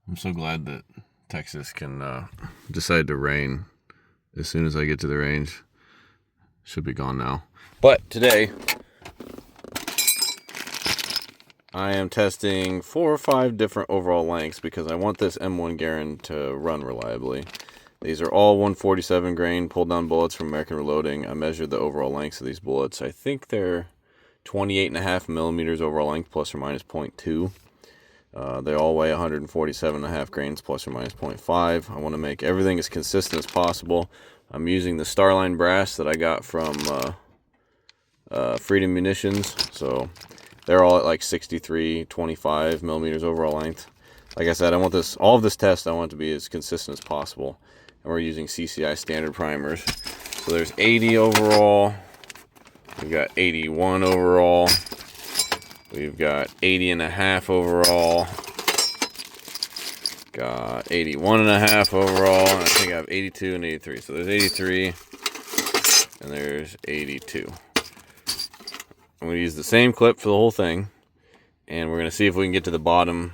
I'm so glad that Texas can decide to rain as soon as I get to the range. Should be gone now. But today, I am testing 4 or 5 different overall lengths because I want this M1 Garand to run reliably. These are all 147 grain pulled down bullets from American Reloading. I measured the overall lengths of these bullets. I think they're 28.5 millimeters overall length, plus or minus 0.2. They all weigh 147.5 grains, plus or minus 0.5. I want to make everything as consistent as possible. I'm using the Starline brass that I got from Freedom Munitions. So they're all at like 63.25 millimeters overall length. Like I said, I want this, all of this test, I want it to be as consistent as possible. And we're using CCI standard primers. So there's 80 overall. We've got 81 overall. We've got 80.5 overall. Got 81.5 overall. And I think I have 82 and 83. So there's 83 and there's 82. I'm going to use the same clip for the whole thing. And we're going to see if we can get to the bottom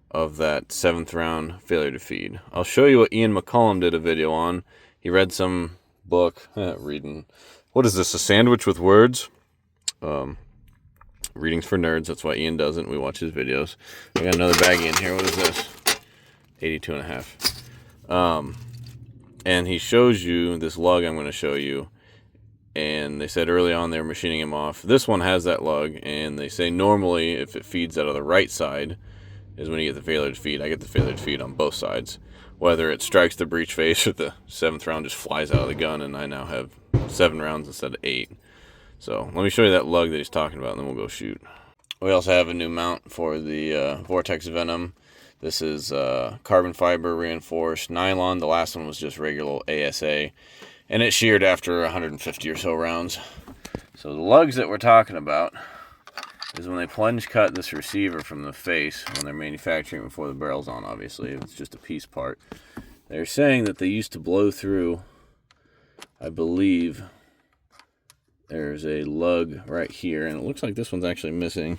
of that 7th round failure to feed. I'll show you what Ian McCollum did a video on. He read some book, reading, what is this, a sandwich with words? Readings for nerds, that's why Ian doesn't. We watch his videos. I got another baggie in here. What is this? 82.5. And he shows you this lug I'm going to show you. And they said early on they were machining him off. This one has that lug, and they say normally if it feeds out of the right side is when you get the failure to feed. I get the failure to feed on both sides. Whether it strikes the breech face or the 7th round just flies out of the gun, and I now have 7 rounds instead of 8. So let me show you that lug that he's talking about, and then we'll go shoot. We also have a new mount for the Vortex Venom. This is carbon fiber reinforced nylon. The last one was just regular ASA, and it sheared after 150 or so rounds. So the lugs that we're talking about is when they plunge cut this receiver from the face when they're manufacturing before the barrel's on, obviously. It's just a piece part. They're saying that they used to blow through, I believe, there's a lug right here, and it looks like this one's actually missing.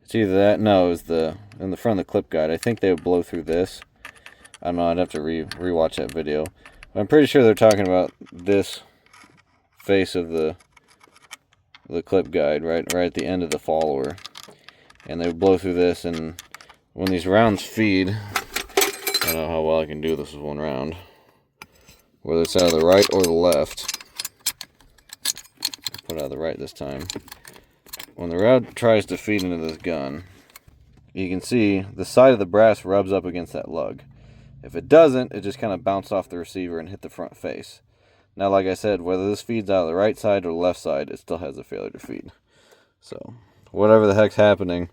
It's either that, no, it was in the front of the clip guide. I think they would blow through this. I don't know, I'd have to rewatch that video. But I'm pretty sure they're talking about this face of the clip guide right at the end of the follower, and they would blow through this. And when these rounds feed, I don't know how well I can do this with one round, whether it's out of the right or the left. I'll put it out of the right this time. When the round tries to feed into this gun, you can see the side of the brass rubs up against that lug. If it doesn't, it just kind of bounced off the receiver and hit the front face. Now, like I said, whether this feeds out of the right side or the left side, it still has a failure to feed. So, whatever the heck's happening,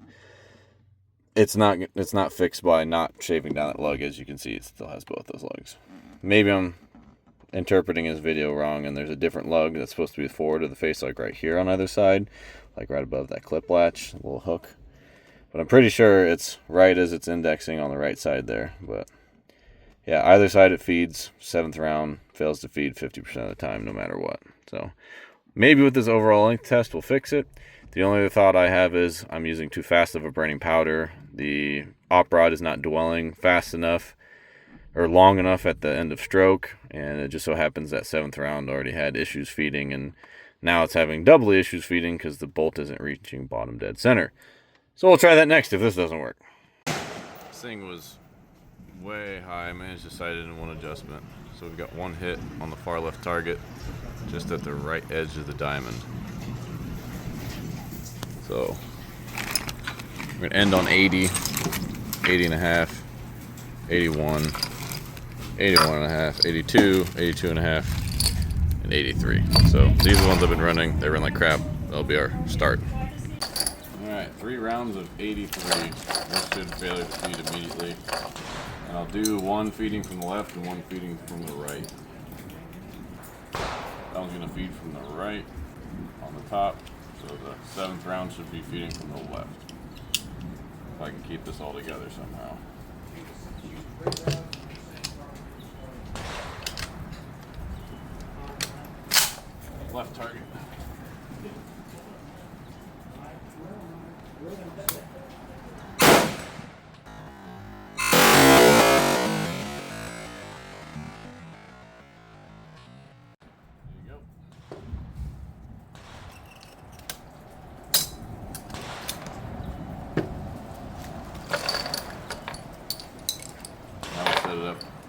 it's not fixed by not shaving down that lug. As you can see, it still has both those lugs. Maybe I'm interpreting his video wrong, and there's a different lug that's supposed to be forward of the face, like right here on either side, like right above that clip latch, little hook. But I'm pretty sure it's right as it's indexing on the right side there. But yeah, either side it feeds. 7th round fails to feed 50% of the time, no matter what. So maybe with this overall length test, we'll fix it. The only other thought I have is I'm using too fast of a burning powder. The op rod is not dwelling fast enough or long enough at the end of stroke, and it just so happens that 7th round already had issues feeding, and now it's having doubly issues feeding because the bolt isn't reaching bottom dead center. So we'll try that next if this doesn't work. This thing was way high. I managed to sight it in one adjustment. So we've got one hit on the far left target, just at the right edge of the diamond. So we're gonna end on 80, 80.5, 81, 81.5, 82, 82.5, and 83. So these are the ones I've been running. They run like crap. That'll be our start. Alright, 3 rounds of 83. This should failure to feed immediately. And I'll do one feeding from the left and one feeding from the right. That one's going to feed from the right on the top. So the 7th round should be feeding from the left. If I can keep this all together somehow. Left target.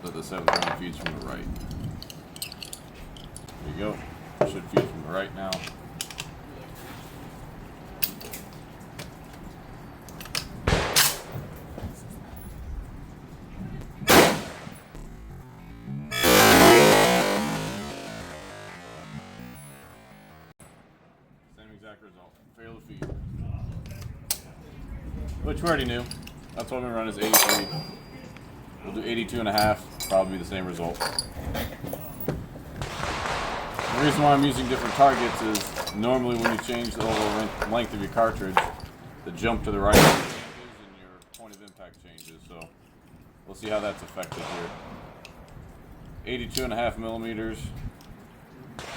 that the 7th round feeds from the right. There you go. It should feed from the right now. Same exact result. Fail to feed. Which we already knew. That's what we run is 83. We'll do 82.5. Probably the same result. The reason why I'm using different targets is normally when you change the overall length of your cartridge, the jump to the right changes and your point of impact changes. So we'll see how that's affected here. 82.5 millimeters. The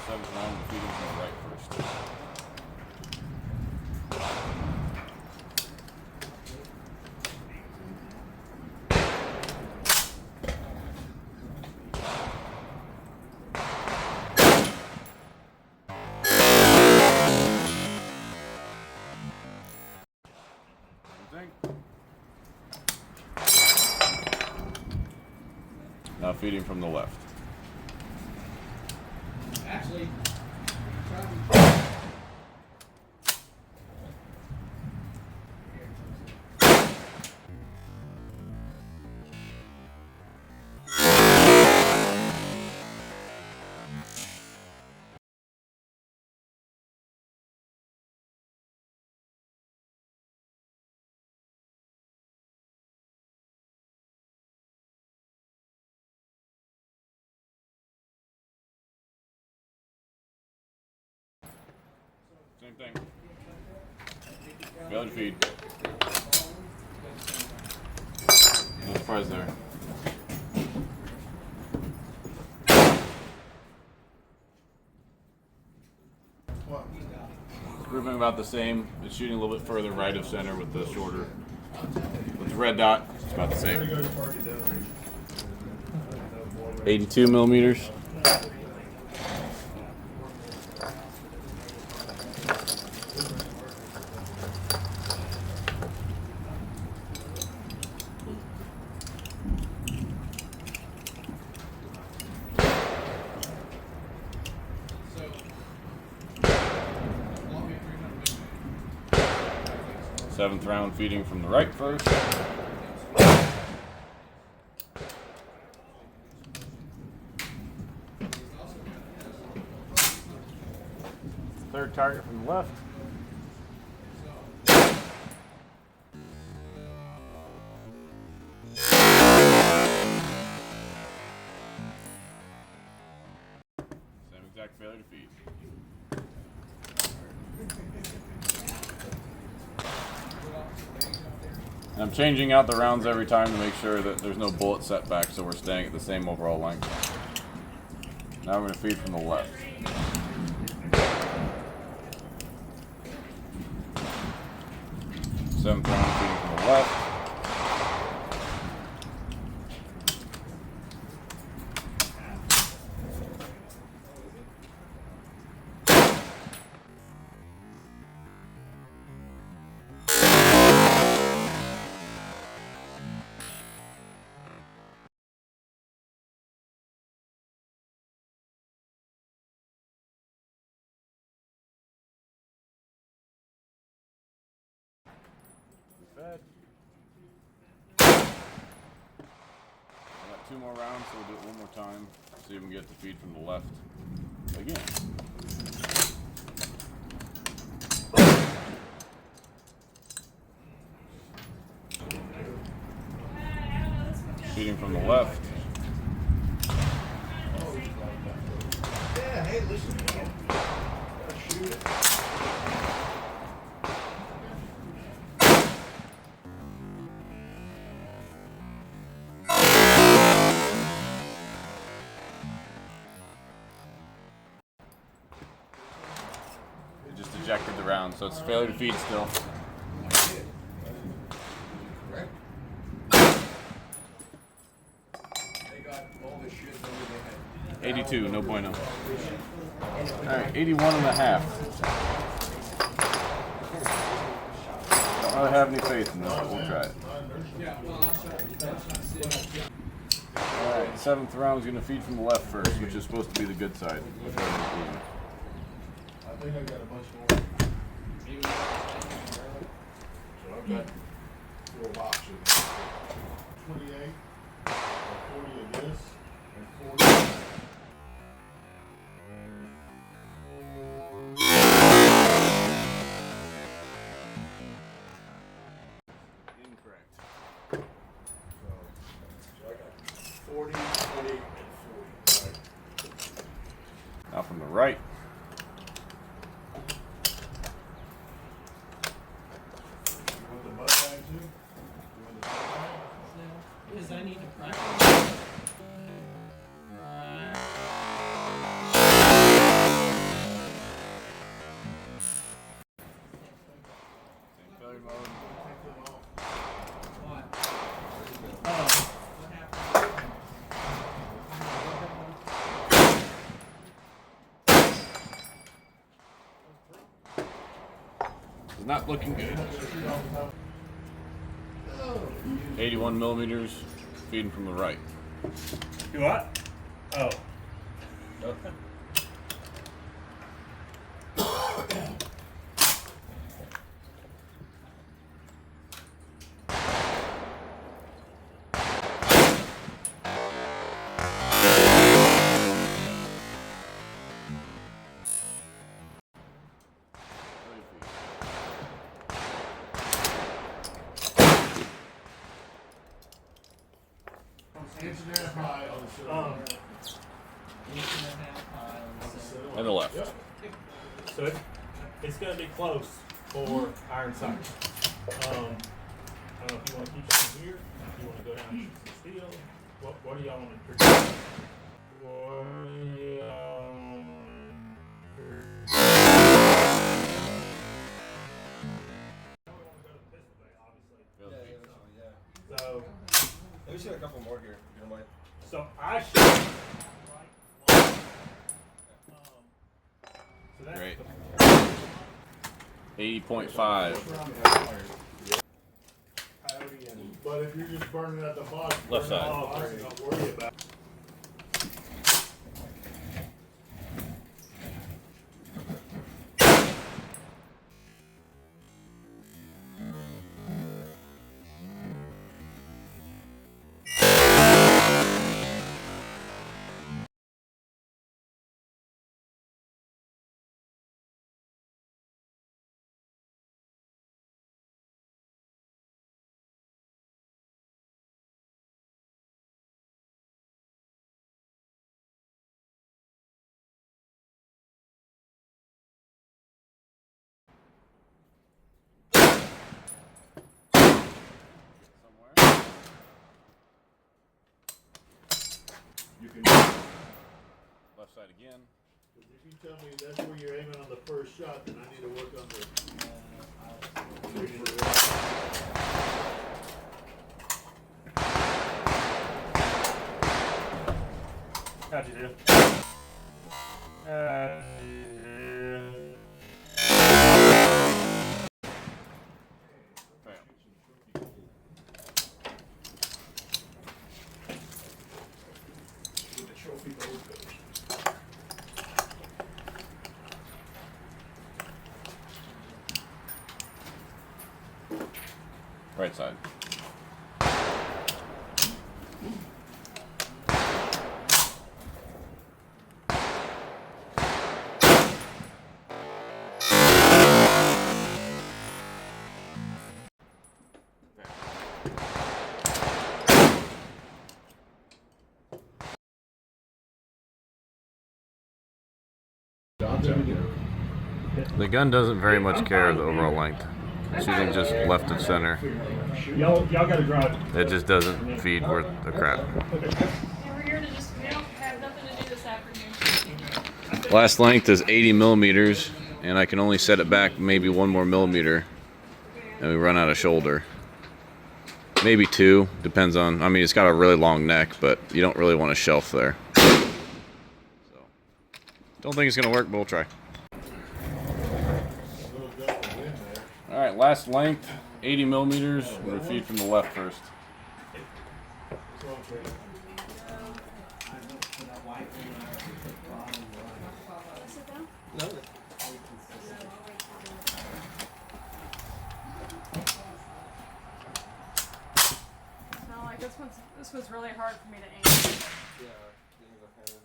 7th round, we're feeding from the right first. Now feeding from the left. Actually, same thing. Failure to feed. No surprise there. Grouping about the same. It's shooting a little bit further right of center with the shorter. With the red dot, it's about the same. 82 millimeters. Seventh round feeding from the right first. Third target from the left. Same exact failure to feed. And I'm changing out the rounds every time to make sure that there's no bullet setback, so we're staying at the same overall length. Now we're going to feed from the left. Seventh round feeding from the left. Fed. I got 2 more rounds, so we'll do it one more time. See if we can get the feed from the left again. Feeding from the left. Yeah, hey, listen, man. Shoot it. Just ejected the round, so it's failure to feed still. 82, no bueno. Alright, 81.5. Don't really have any faith in this, but we'll try it. Alright, 7th round is going to feed from the left first, which is supposed to be the good side. I think I got a bunch more. So I've got 4 options. 28, 40 of this, and 40. Incorrect. So I got 40, 28, and 40. Right. Now from the right. You want the butt bag too? You want the butt bag? Because I need to practice. Same failure mode. Take them off. What? Oh, what happened? It's not looking good. 81 millimeters, feeding from the right. You what? Oh. Inch and a half high on the center. Inch and a half high on the center. And the left. Yep. So it's going to be close for iron sights. I don't know if you want to keep some here, if you want to go down and shoot some steel. What do y'all want to produce? So, Let me see a couple more here, if you don't mind. so I should. So that's Great. the 80.5. But if you're just burning at the bottom, Left burn side. at the bottom, don't worry about it. You can. Left side again. If you tell me that's where you're aiming on the first shot, then I need to work on the. how'd you do? With the trophy gold coach. Right side. The gun doesn't very much care of the overall length. It's usually just left of center. Y'all gotta drive. It just doesn't feed worth a crap. And we're here to just, we don't have nothing to do this afternoon. Last length is 80 millimeters, and I can only set it back maybe 1 more millimeter, and we run out of shoulder. Maybe 2, depends on, I mean, it's got a really long neck, but you don't really want a shelf there. So, don't think it's gonna work, but we'll try. Alright, last length, 80 millimeters. I'm going to feed from the left first. No. No, like this was really hard for me to aim. Yeah. things are kind of-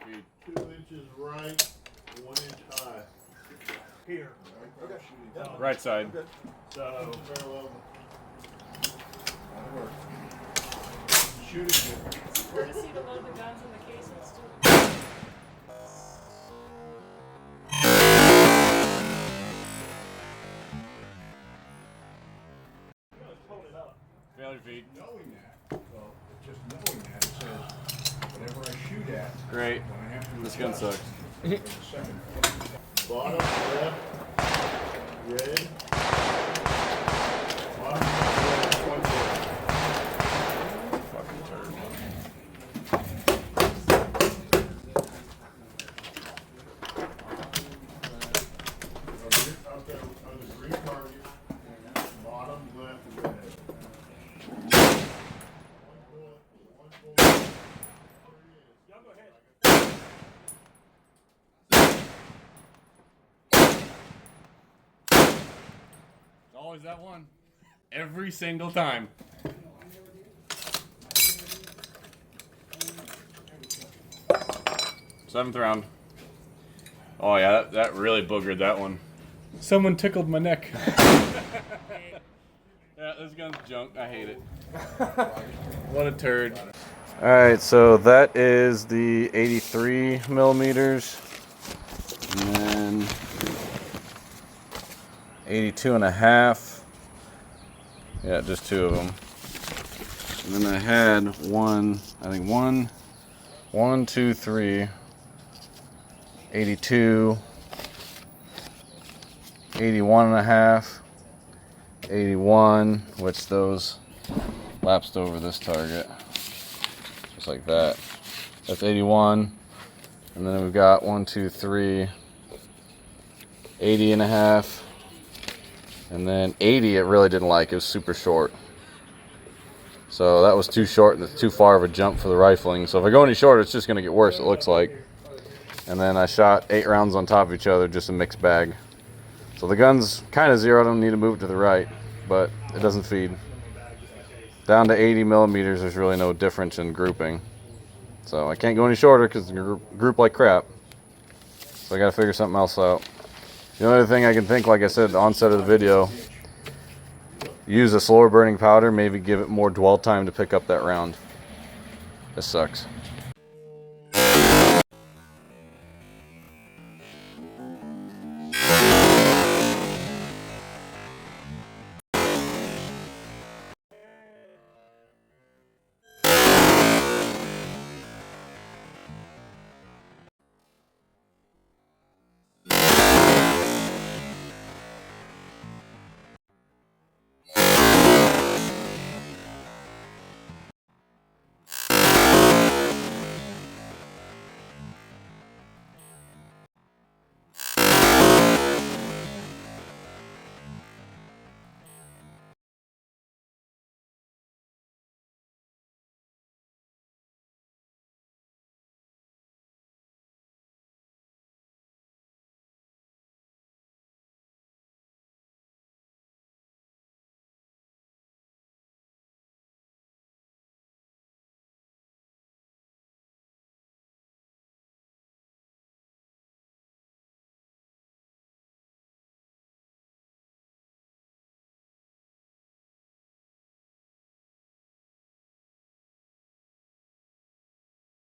Feed. 2 inches right, 1 inch high. Here. Okay. Right side. So, Parallel. That'll work. Shoot it. We're gonna see to load the guns in the cases too. Failure feed. Knowing that, well, just knowing that, it says, whatever I shoot at, Great. when I have to This gun adjust, sucks. there's a second. Bottom left, red. Bottom left, one red. Fucking turd. On the green target, bottom left, red. One bullet. y'all go ahead. It's always that one. Every single time. Seventh round. Oh yeah, that really boogered that one. Someone tickled my neck. Yeah, this gun's junk. I hate it. What a turd. Alright, so that is the 83 millimeters. And then 82 and a half. Yeah, just two of them. And then I had one, two, three, 82, 81 and a half, 81, which those lapsed over this target. Just like that. That's 81. And then we've got 1, 2, 3, 80 and a half. And then 80 it really didn't like. It was super short. So that was too short and it's too far of a jump for the rifling. So if I go any shorter, it's just going to get worse, it looks like. And then I shot 8 rounds on top of each other, just a mixed bag. So the gun's kind of zero. I don't need to move it to the right, but it doesn't feed. Down to 80 millimeters, there's really no difference in grouping. So I can't go any shorter because it's group like crap. So I got to figure something else out. The only other thing I can think, like I said at the onset of the video, use a slower burning powder, maybe give it more dwell time to pick up that round. This sucks.